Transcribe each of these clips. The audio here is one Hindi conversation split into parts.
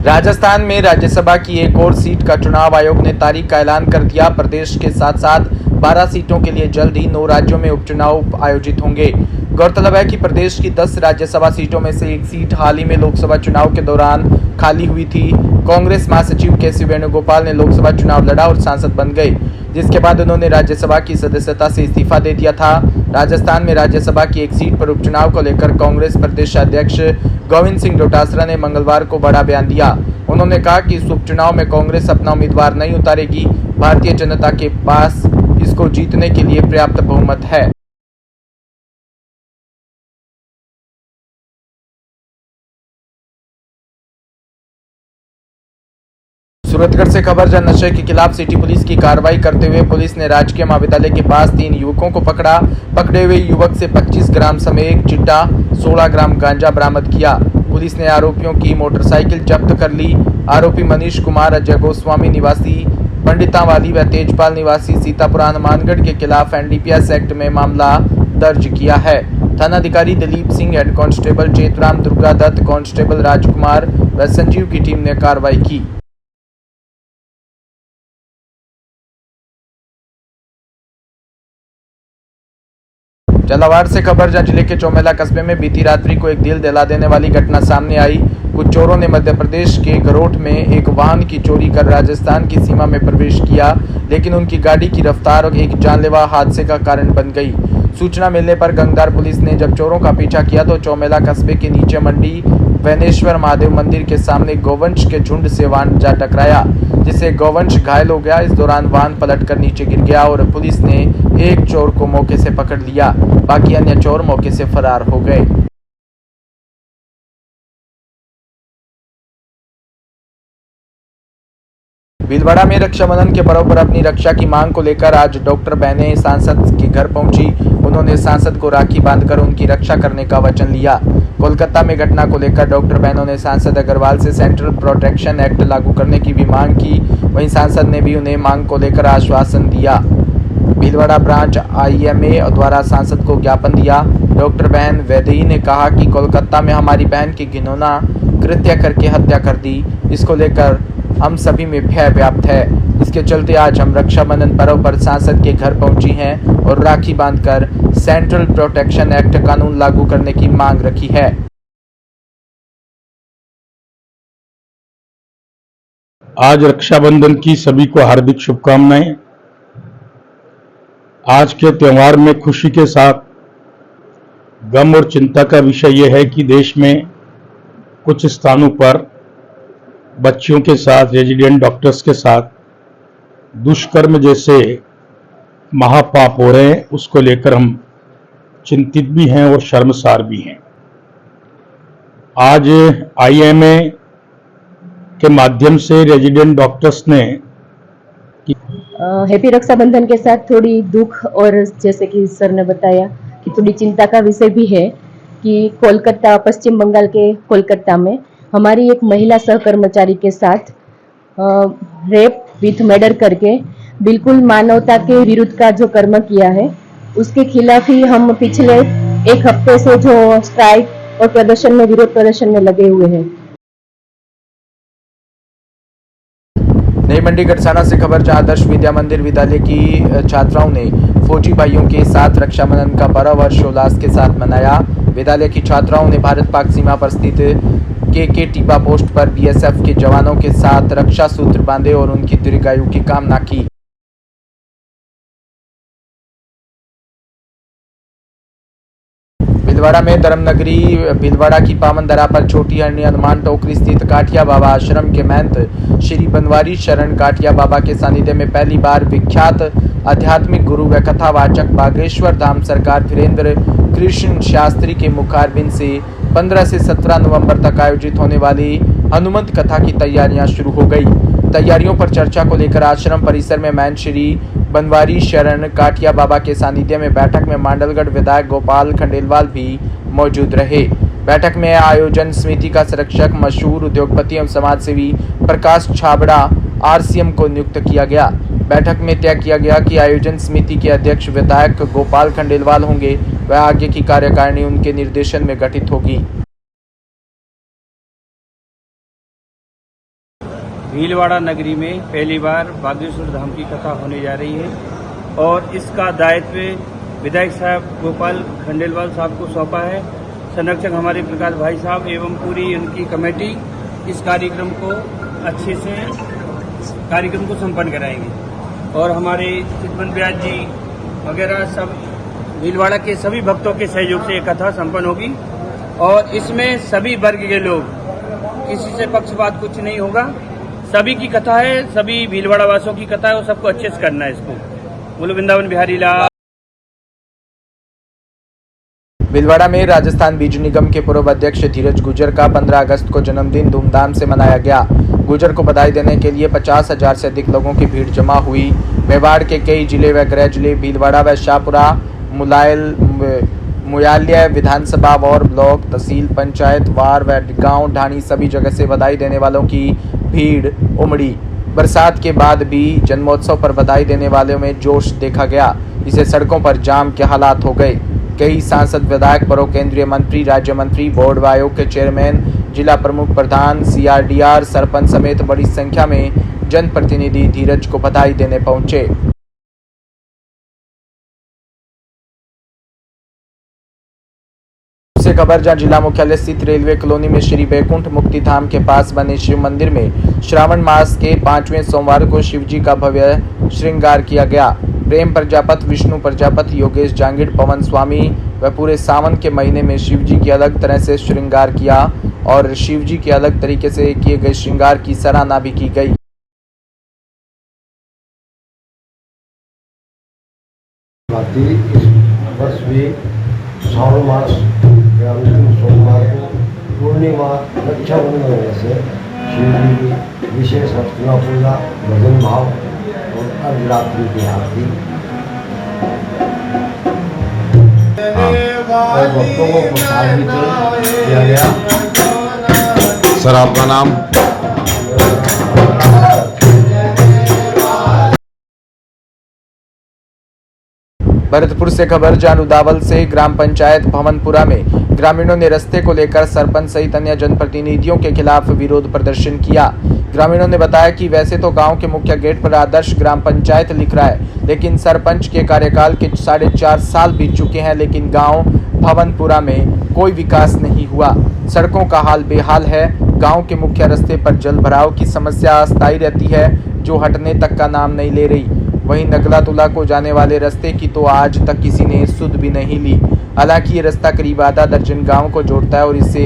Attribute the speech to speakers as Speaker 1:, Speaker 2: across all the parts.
Speaker 1: राजस्थान में राज्यसभा की एक और सीट का चुनाव आयोग ने तारीख का ऐलान कर दिया। प्रदेश के साथ साथ 12 सीटों के लिए जल्द ही 9 राज्यों में उपचुनाव आयोजित होंगे। गौरतलब है कि प्रदेश की 10 राज्यसभा सीटों में से एक सीट हाल ही में लोकसभा चुनाव के दौरान खाली हुई थी। कांग्रेस महासचिव के.सी. वेणुगोपाल ने लोकसभा चुनाव लड़ा और सांसद बन गए, जिसके बाद उन्होंने राज्यसभा की सदस्यता से इस्तीफा दे दिया था। राजस्थान में राज्यसभा की एक सीट पर उपचुनाव को लेकर कांग्रेस प्रदेश अध्यक्ष गोविंद सिंह डोटासरा ने मंगलवार को बड़ा बयान दिया। उन्होंने कहा कि इस उपचुनाव में कांग्रेस अपना उम्मीदवार नहीं उतारेगी। भारतीय जनता के पास इसको जीतने के लिए पर्याप्त बहुमत है। सूरतगढ़ से खबर, जहां नशे के खिलाफ सिटी पुलिस की कार्रवाई करते हुए पुलिस ने राजकीय महाविद्यालय के पास 3 युवकों को पकड़ा। पकड़े हुए युवक से 25 ग्राम समेत चिट्टा, 16 ग्राम गांजा बरामद किया। पुलिस ने आरोपियों की मोटरसाइकिल जब्त कर ली। आरोपी मनीष कुमार, अजय गोस्वामी निवासी पंडितावाली व तेजपाल निवासी सीतापुरा हनुमानगढ़ के खिलाफ एनडीपीएस एक्ट में मामला दर्ज किया है। थानाधिकारी Dilip Singh, head constable Chetram, Durga Dutt, constable Rajkumar व संजीव की टीम ने कार्रवाई की। झालावाड़ से खबर, जहां जिले के चौमेला कस्बे में बीती रात्रि को एक दिल दहला देने वाली घटना सामने आई। कुछ चोरों ने मध्य प्रदेश के गरोठ में एक वाहन की चोरी कर राजस्थान की सीमा में प्रवेश किया, लेकिन उनकी गाड़ी की रफ्तार एक जानलेवा हादसे का कारण बन गई। सूचना मिलने पर गंगदार पुलिस ने जब चोरों का पीछा किया तो चौमेला कस्बे के नीचे मंडी वैनेश्वर महादेव मंदिर के सामने गौवंश के झुंड से वाहन जा टकराया, जिससे गौवंश घायल हो गया। इस दौरान वाहन पलटकर नीचे गिर गया और पुलिस ने एक चोर को मौके से पकड़ लिया। बाकी अन्य चोर मौके से फरार हो गए। भीलवाड़ा में रक्षाबंधन के पर्व पर अपनी रक्षा की मांग को लेकर आज डॉक्टर बहनें सांसद के घर पहुंची। उन्होंने सांसद को राखी बांधकर उनकी रक्षा करने का वचन लिया। कोलकाता में घटना को लेकर डॉक्टर बहनों ने सांसद अग्रवाल से सेंट्रल प्रोटेक्शन एक्ट लागू करने की भी मांग की। वहीं सांसद ने भी उन्हें मांग को लेकर आश्वासन दिया। भीलवाड़ा ब्रांच आईएमए द्वारा सांसद को ज्ञापन दिया। डॉक्टर बहन वैदेही ने कहा कि कोलकाता में हमारी बहन की घिनौना कृत्य करके हत्या कर दी। इसको लेकर हम सभी में भय व्याप्त है। इसके चलते आज हम रक्षाबंधन पर्व पर सांसद के घर पहुंची हैं और राखी बांधकर सेंट्रल प्रोटेक्शन एक्ट कानून लागू करने की मांग रखी है।
Speaker 2: आज रक्षाबंधन की सभी को हार्दिक शुभकामनाएं। आज के त्योहार में खुशी के साथ गम और चिंता का विषय यह है कि देश में कुछ स्थानों पर बच्चियों के साथ, रेजिडेंट डॉक्टर्स के साथ दुष्कर्म जैसे महापाप हो रहे हैं। उसको लेकर हम चिंतित भी हैं और शर्मसार भी हैं। आज आईएमए के माध्यम से रेजिडेंट डॉक्टर्स ने
Speaker 3: हैप्पी रक्षाबंधन के साथ थोड़ी दुख और जैसे कि सर ने बताया कि थोड़ी चिंता का विषय भी है कि कोलकाता, पश्चिम बंगाल के कोलकाता में हमारी एक महिला सहकर्मचारी के साथ रेप विथ मर्डर करके बिल्कुल मानवता के विरुद्ध का जो कर्म किया है, उसके खिलाफ ही हम पिछले एक हफ्ते से जो स्ट्राइक और प्रदर्शन में, विरोध प्रदर्शन में लगे हुए हैं।
Speaker 1: नई मंडी गढ़साना से खबर, जहां आदर्श विद्या मंदिर विद्यालय की छात्राओं ने फौजी भाइयों के साथ रक्षाबंधन का पर्व हर्षोल्लास के साथ मनाया। विद्यालय की छात्राओं ने भारत पाक सीमा पर स्थित के टीपा पोस्ट पर बीएसएफ के जवानों के साथ रक्षा सूत्र बांधे और उनकी दीर्घायु की कामना की। भीलवाड़ा में धर्मनगरी भीलवाड़ा की पावन धरा पर छोटी हरणी हनुमान टोकरी स्थित काठिया बाबा आश्रम के महंत श्री बनवारी शरण काठिया बाबा के सानिध्य में पहली बार विख्यात आध्यात्मिक गुरु व कथावाचक बागेश्वर धाम सरकार वीरेंद्र कृष्ण शास्त्री के मुखारबिंद से 15 से 17 नवंबर तक आयोजित होने वाली हनुमंत कथा की तैयारियां शुरू हो गई। तैयारियों पर चर्चा को लेकर आश्रम परिसर में महंत श्री बनवारी शरण काठिया बाबा के सानिध्य में बैठक में मांडलगढ़ विधायक गोपाल खंडेलवाल भी मौजूद रहे। बैठक में आयोजन समिति का संरक्षक मशहूर उद्योगपति एवं समाजसेवी प्रकाश छाबड़ा आरसीएम को नियुक्त किया गया। बैठक में तय किया गया कि आयोजन समिति के अध्यक्ष विधायक गोपाल खंडेलवाल होंगे व आगे की कार्यकारिणी उनके निर्देशन में गठित होगी।
Speaker 4: भीलवाड़ा नगरी में पहली बार बागेश्वर धाम की कथा होने जा रही है और इसका दायित्व विधायक साहब गोपाल खंडेलवाल साहब को सौंपा है। संरक्षक हमारे प्रकाश भाई साहब एवं पूरी उनकी कमेटी इस कार्यक्रम को अच्छे से कार्यक्रम को संपन्न कराएंगे और हमारे चितवन ब्याज जी वगैरह सब भीलवाड़ा के सभी भक्तों के सहयोग से ये कथा संपन्न होगी और इसमें सभी वर्ग के लोग, किसी से पक्षपात कुछ नहीं होगा। सभी की कथा है, सभी भीलवाड़ा वासियों की कथा है और सबको अच्छे से करना है इसको। बोलो वृंदावन बिहारी लाल।
Speaker 1: भीलवाड़ा में राजस्थान बीज निगम के पूर्व अध्यक्ष धीरज गुर्जर का 15 अगस्त को जन्मदिन धूमधाम से मनाया गया। गुर्जर को बधाई देने के लिए 50,000 से अधिक लोगों की भीड़ जमा हुई। मेवाड़ के कई जिले व गृह जिले भीलवाड़ा व शाहपुरा, मुयाल्य विधानसभा और ब्लॉक, तहसील, पंचायत वार व गांव ढाणी सभी जगह से बधाई देने वालों की भीड़ उमड़ी। बरसात के बाद भी जन्मोत्सव पर बधाई देने वालों में जोश देखा गया, जिससे सड़कों पर जाम के हालात हो गए। कई सांसद, विधायक, पूर्व केंद्रीय मंत्री, राज्य मंत्री, बोर्ड व आयोग के चेयरमैन, जिला प्रमुख, प्रधान, CRDR, सरपंच समेत बड़ी संख्या में जनप्रतिनिधि धीरज को बधाई देने पहुंचे। से खबर जहां जिला मुख्यालय स्थित रेलवे कॉलोनी में श्री बैकुंठ मुक्ति धाम के पास बने शिव मंदिर में श्रावण मास के 5वें सोमवार को शिव जी का भव्य श्रृंगार किया गया। प्रेम प्रजापति, विष्णु प्रजापति, योगेश जांगिड़, पवन स्वामी व पूरे सावन के महीने में शिव जी की अलग तरह से श्रृंगार किया और शिव जी के अलग तरीके से किए गए श्रृंगार की सराहना भी की गई।
Speaker 5: इस वर्ष भी श्रावण मास के अंतिम सोमवार को पूर्णिमा रक्षाबंधन होने से शिव जी की विशेष अर्चना, पूजा, भजन भाव और अर्धरात्रि की आरती और भक्तों को प्रसाद वितरण किया गया।
Speaker 6: सर आपका नाम?
Speaker 1: भरतपुर से खबर जानुदावल से ग्राम पंचायत भवनपुरा में ग्रामीणों ने रास्ते को लेकर सरपंच सहित अन्य जनप्रतिनिधियों के खिलाफ विरोध प्रदर्शन किया। ग्रामीणों ने बताया कि वैसे तो गांव के मुख्य गेट पर आदर्श ग्राम पंचायत लिख रहा है, लेकिन सरपंच के कार्यकाल के 4.5 साल बीत चुके हैं, लेकिन गांव भवनपुरा में कोई विकास नहीं हुआ। सड़कों का हाल बेहाल है। गांव के मुख्य रास्ते पर जल भराव की समस्या अस्थायी रहती है, जो हटने तक का नाम नहीं ले रही। वहीं नगला तुला को जाने वाले रास्ते की तो आज तक किसी ने सुध भी नहीं ली। हालांकि ये रास्ता करीब आधा दर्जन गांव को जोड़ता है और इससे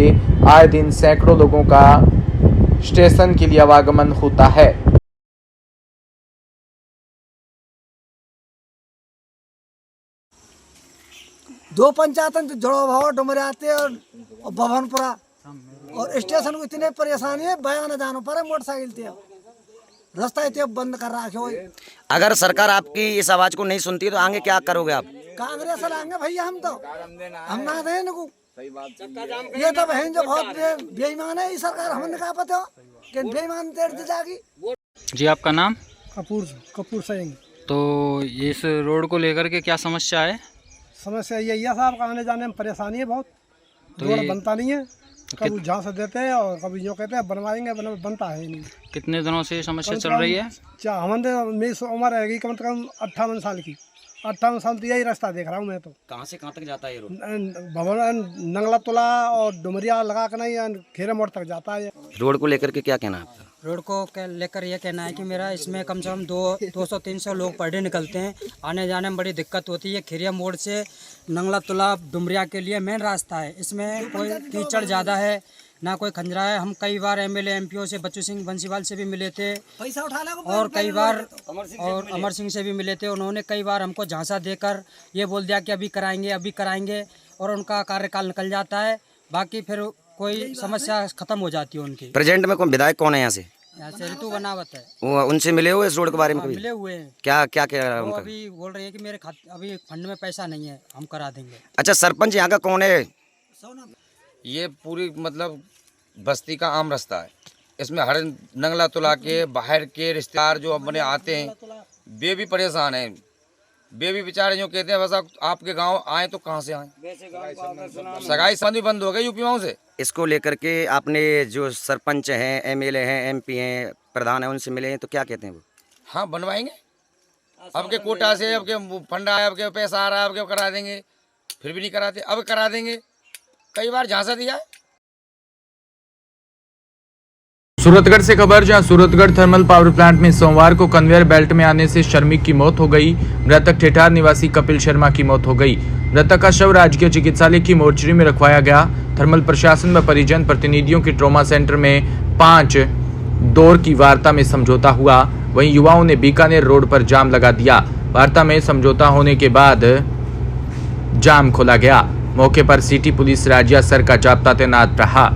Speaker 1: आए दिन सैकड़ों लोगों का स्टेशन के लिए आवागमन होता है।
Speaker 7: दो पंचायतन जोड़ो भाव डुमरियाते और भवनपुरा और स्टेशन को इतने परेशानी है, बयान जानो पर मोटरसाइकिल थे रास्ता इतने बंद कर रखे हो।
Speaker 8: अगर सरकार आपकी इस आवाज को नहीं सुनती तो आगे क्या करोगे आप?
Speaker 7: कांग्रेस लाएंगे भैया, हम ना दें इनको। ये तो बहन जो बहुत बेईमान है, ये सरकार हमने कहा पता कि बेईमान तेर दी जाएगी।
Speaker 9: जी आपका नाम?
Speaker 7: कपूर सिंह।
Speaker 9: तो इस रोड को लेकर के क्या समस्या है?
Speaker 7: समस्या यही है साहब, आने जाने में परेशानी है बहुत।
Speaker 9: तो
Speaker 7: रोड बनता नहीं है, कभी जहाँ से देते हैं और कभी जो कहते हैं बनवाएंगे, बनता है नहीं।
Speaker 9: कितने दिनों से समस्या चल रही है?
Speaker 7: मेरी उम्र रहेगी कम से कम 58 साल की। 58 साल तो यही रास्ता देख रहा हूँ मैं। तो
Speaker 8: कहाँ से कहाँ तक जाता है ये रोड?
Speaker 7: भवन नंगला तुला और डुमरिया लगा कर नहीं, खेरे मोड़ तक जाता है।
Speaker 8: रोड को लेकर के क्या कहना है आपका?
Speaker 10: रोड को लेकर ये कहना है कि मेरा इसमें कम से कम 200-300 लोग पर डे निकलते हैं। आने जाने में बड़ी दिक्कत होती है। खिरिया मोड़ से नंगला तुला डुमरिया के लिए मेन रास्ता है। इसमें कोई कीचड़ ज़्यादा है, ना कोई खंजरा है। हम कई बार MLA MPO से बच्चू सिंह बंसीवाल से भी मिले थे और कई बार और अमर सिंह से भी मिले थे। उन्होंने कई बार हमको झांसा देकर ये बोल दिया कि अभी कराएंगे और उनका कार्यकाल निकल जाता है। बाकी फिर कोई समस्या खत्म हो जाती है उनकी।
Speaker 8: प्रेजेंट में कौन विधायक कौन है यहाँ से?
Speaker 10: ऋतु बनावत है।
Speaker 8: वो उनसे मिले हुए इस रोड के बारे में?
Speaker 10: मिले हुए हैं।
Speaker 8: क्या कह रहा है उनका?
Speaker 10: अभी बोल रहे हैं कि मेरे अभी फंड में पैसा नहीं है, हम करा देंगे।
Speaker 8: अच्छा, सरपंच यहाँ का कौन है?
Speaker 11: ये पूरी मतलब बस्ती का आम रास्ता है। इसमें हर नंगला तुला के बाहर के रिश्तेदार जो अपने आते हैं, वे भी परेशान हैं। वे भी बेचारे जो कहते हैं बस आपके गांव आए तो कहाँ से आए, सगाई संबंध भी बंद हो गए यूपी से।
Speaker 8: इसको लेकर के आपने जो सरपंच हैं, MLA हैं, MP हैं, प्रधान है उनसे मिले हैं तो क्या कहते हैं वो?
Speaker 11: हाँ बनवाएंगे, अब के कोटा से, अब के फंड आया, अब के पैसा आ रहा है, अब के करा देंगे, फिर भी नहीं कराते, अब करा देंगे, कई बार झांसा दिया है।
Speaker 1: सूरतगढ़ से खबर, जहां सूरतगढ़ थर्मल पावर प्लांट में सोमवार को कन्वेयर बेल्ट में आने से श्रमिक की मौत हो गई। मृतक ठेठार निवासी कपिल शर्मा की मौत हो गई। मृतक का शव राजकीय चिकित्सालय की मोर्चरी में रखवाया गया। थर्मल प्रशासन व परिजन प्रतिनिधियों के ट्रॉमा सेंटर में 5 दौर की वार्ता में समझौता हुआ। वहीं युवाओं ने बीकानेर रोड पर जाम लगा दिया। वार्ता में समझौता होने के बाद जाम खोला गया। मौके पर सिटी पुलिस राज्य सर का जाब्ता तैनात रहा।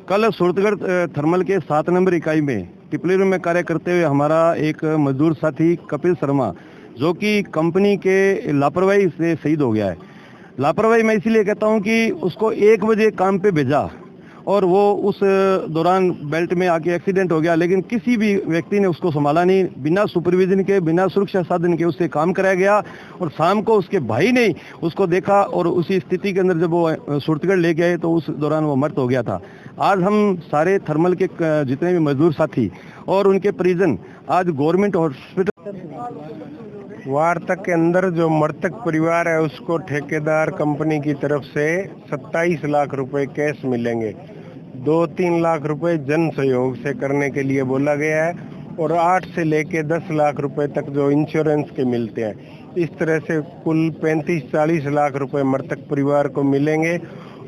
Speaker 6: कल सूरतगढ़ थर्मल के 7 नंबर इकाई में टिपली रूम में कार्य करते हुए हमारा एक मजदूर साथी कपिल शर्मा, जो कि कंपनी के लापरवाही से शहीद हो गया है। लापरवाही मैं इसीलिए कहता हूं कि उसको 1 बजे काम पे भेजा और वो उस दौरान बेल्ट में आके एक्सीडेंट हो गया, लेकिन किसी भी व्यक्ति ने उसको संभाला नहीं। बिना सुपरविजन के, बिना सुरक्षा साधन के उससे काम कराया गया और शाम को उसके भाई ने उसको देखा और उसी स्थिति के अंदर जब वो सूरतगढ़ ले गए तो उस दौरान वो मृत हो गया था। आज हम सारे थर्मल के जितने भी मजदूर साथी और उनके परिजन आज गवर्नमेंट हॉस्पिटल
Speaker 12: वार्ता के अंदर जो मृतक परिवार है उसको ठेकेदार कंपनी की तरफ से 27 लाख रुपए कैश मिलेंगे। 2-3 लाख रुपए जन सहयोग से करने के लिए बोला गया है और 8 से लेके 10 लाख रुपए तक जो इंश्योरेंस के मिलते हैं। इस तरह से कुल 35-40 लाख रुपए मृतक परिवार को मिलेंगे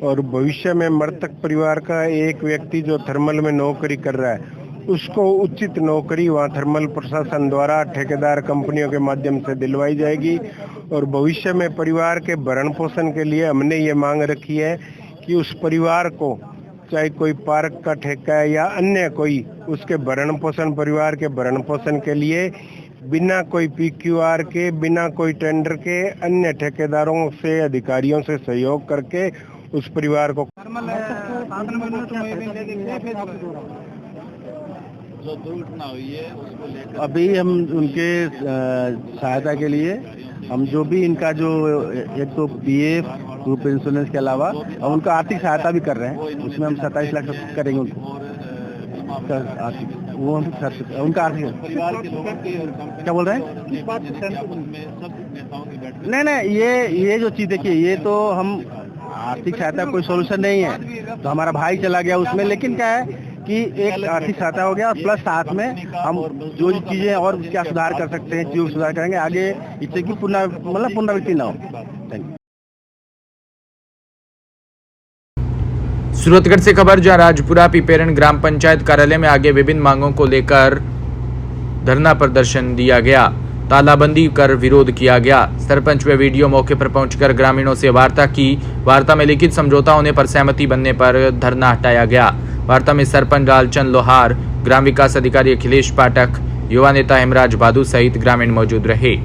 Speaker 12: और भविष्य में मृतक परिवार का एक व्यक्ति जो थर्मल में नौकरी कर रहा है उसको उचित नौकरी वहाँ थर्मल प्रशासन द्वारा ठेकेदार कंपनियों के माध्यम से दिलवाई जाएगी। और भविष्य में परिवार के भरण पोषण के लिए हमने ये मांग रखी है कि उस परिवार को चाहे कोई पार्क का ठेका है या अन्य कोई, उसके भरण पोषण, परिवार के भरण पोषण के लिए बिना कोई PQR के, बिना कोई टेंडर के, अन्य ठेकेदारों से, अधिकारियों से सहयोग करके उस परिवार को
Speaker 6: जो दुर्घटना हुई है उसको लेकर अभी हम उनके सहायता के लिए हम जो भी इनका जो एक तो PF ग्रुप इंश्योरेंस के अलावा और उनका आर्थिक सहायता भी कर रहे हैं। उसमें हम 27 लाख करेंगे उनको आर्थिक, वो हम उनका आर्थिक क्या बोल रहे हैं। नहीं, ये जो चीज़ देखिए, ये तो हम आर्थिक सहायता कोई सोल्यूशन नहीं है। तो हमारा भाई चला गया उसमें, लेकिन क्या है कि एक आर्थिक सहायता हो गया और प्लस साथ में हम जो चीजें और क्या सुधार कर सकते हैं चीजों सुधार करेंगे आगे, इससे कि पुनरावृत्ति ना हो।
Speaker 1: सूरतगढ़ से खबर, जहां राजपुरा पिपेरन ग्राम पंचायत कार्यालय में आगे विभिन्न मांगों को लेकर धरना प्रदर्शन दिया गया। तालाबंदी कर विरोध किया गया। सरपंच व वीडियो मौके पर पहुंचकर ग्रामीणों से वार्ता की। वार्ता में लिखित समझौता होने पर सहमति बनने पर धरना हटाया गया। वार्ता में सरपंच लालचंद लोहार, ग्राम विकास अधिकारी अखिलेश पाठक, युवा नेता हेमराज बादू सहित ग्रामीण मौजूद रहे।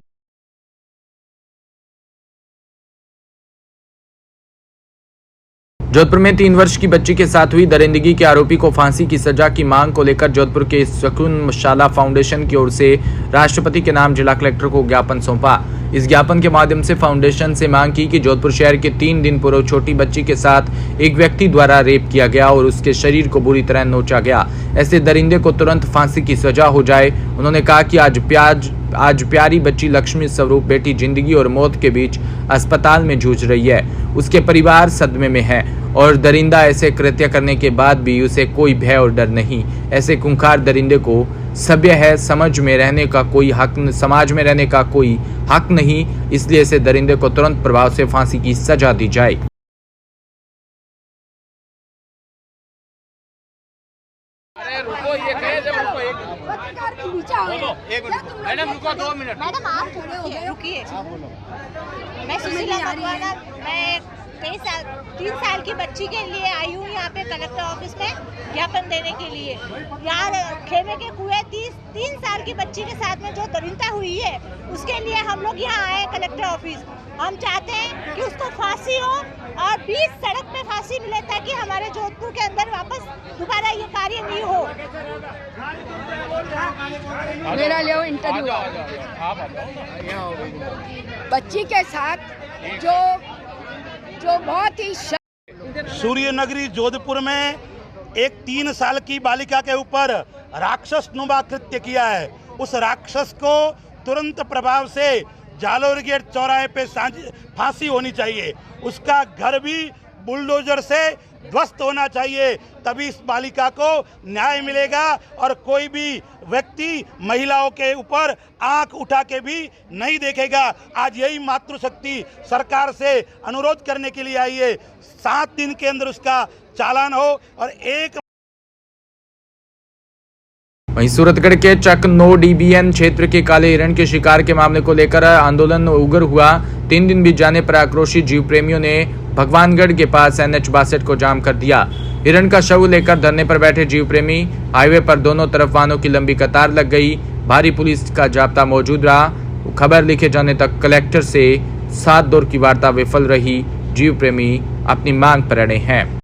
Speaker 1: जोधपुर में 3 वर्ष की बच्ची के साथ हुई दरिंदगी के आरोपी को फांसी की सजा की मांग को लेकर जोधपुर के सुकून मशाला फाउंडेशन की ओर से राष्ट्रपति के नाम जिला कलेक्टर को ज्ञापन सौंपा। इस ज्ञापन के माध्यम से फाउंडेशन से मांग की कि जोधपुर शहर के 3 दिन पूर्व छोटी बच्ची के साथ एक व्यक्ति द्वारा रेप किया गया और उसके शरीर को बुरी तरह नोचा गया। ऐसे दरिंदे को तुरंत फांसी की सजा हो जाए। उन्होंने कहा कि आज प्यारी बच्ची लक्ष्मी स्वरूप बेटी जिंदगी और मौत के बीच अस्पताल में जूझ रही है। उसके परिवार सदमे में है और दरिंदा ऐसे कृत्य करने के बाद भी उसे कोई भय और डर नहीं। ऐसे खूंखार दरिंदे को सभ्य है समाज में रहने का कोई हक नहीं, इसलिए ऐसे दरिंदे को तुरंत प्रभाव से फांसी की सजा दी जाए।
Speaker 13: मैडम रुको 2 मिनट। मैडम आप थोड़े हो गए, रुकिए। मैं सुशीला मैं
Speaker 14: मैं 3 साल की बच्ची के लिए आई हूँ यहाँ पे कलेक्टर ऑफिस में ज्ञापन देने के लिए। यहाँ खेमे के कुएं 3 साल की बच्ची के साथ में जो दरिंदता हुई है उसके लिए हम लोग यहाँ आए कलेक्टर ऑफिस। हम चाहते हैं कि उसको फांसी हो और 20 सड़क पे फांसी मिले ताकि हमारे जोधपुर के अंदर वापस दोबारा ये कार्य नहीं हो।
Speaker 15: मेरा लियो इंटरव्यू बच्ची के साथ जो बहुत ही
Speaker 16: सूर्य नगरी जोधपुर में एक 3 साल की बालिका के ऊपर राक्षस नुमा कृत्य किया है। उस राक्षस को तुरंत प्रभाव से जालोर गेट चौराहे पे फांसी होनी चाहिए। उसका घर भी बुलडोजर से ध्वस्त होना चाहिए, तभी इस बालिका को न्याय मिलेगा और कोई भी व्यक्ति महिलाओं के ऊपर आंख उठा के भी नहीं देखेगा। आज यही मातृशक्ति सरकार से अनुरोध करने के लिए आई है, 7 दिन के अंदर उसका चालान हो और एक।
Speaker 1: वहीं सूरतगढ़ के चक 9 DBN क्षेत्र के काले हिरण के शिकार के मामले को लेकर आंदोलन उग्र हुआ। 3 दिन बीत जाने पर आक्रोशित जीव प्रेमियों ने भगवानगढ़ के पास NH 62 को जाम कर दिया। हिरण का शव लेकर धरने पर बैठे जीव प्रेमी, हाईवे पर दोनों तरफ वाहनों की लंबी कतार लग गई। भारी पुलिस का जाब्ता मौजूद रहा। खबर लिखे जाने तक कलेक्टर से 7 दौर की वार्ता विफल रही। जीव प्रेमी अपनी मांग पर अड़े हैं।